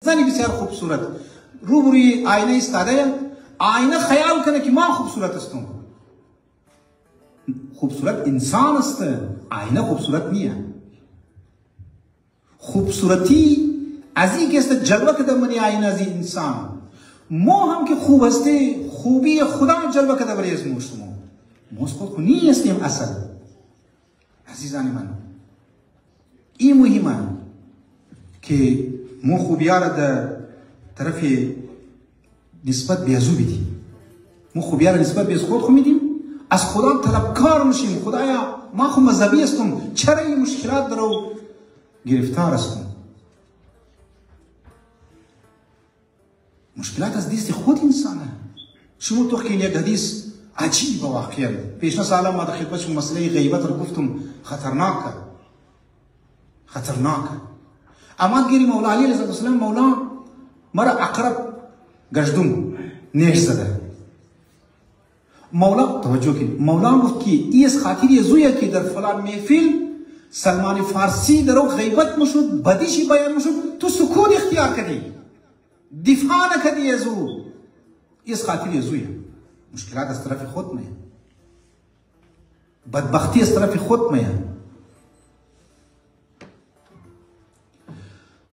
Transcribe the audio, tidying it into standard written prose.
زنی بسیار خوبصورت روبروی آینه ایستاده، آینه خیال کنه که من خوبصورت هستم. خوبصورت انسان است، آینه خوبصورت نیه. خوبصورتی از این که است جلوه کده منی آینه از این انسان. ما هم که خوب هسته خوبی خدا جلوه کده برای از ما شما. ما از خود خونی هستیم اصل. عزیزان من این مهمه که ما خوبیار در طرف نسبت به ازو بدیم. ما خوبیار نسبت به خود خو میدیم، از خدا طلبکار میشیم. خدایا ما خو مذهبی هستم، چرا این مشکلات درو گرفتار هستم؟ مشکلات از دست خود انسانه. شما تو که یک حدیث عجیب واقعا پیشنا سالا ما در خدمت شما مسئله غیبت رو گفتم، خطرناکه. اما گیری مولا علی علیه السلام مولا مرا عقرب گشتم نیش زده. مولا توجه کن، مولا گفت که این از خاطری زویه که در فلان محفل سلمان فارسی درو غیبت مشود، بدیشی بیان مشود، تو سکوت اختیار کردی، دفاع نکردی از او. این از خاطری زویه. مشکلات از طرف خود میه، بدبختی از طرف خود میه.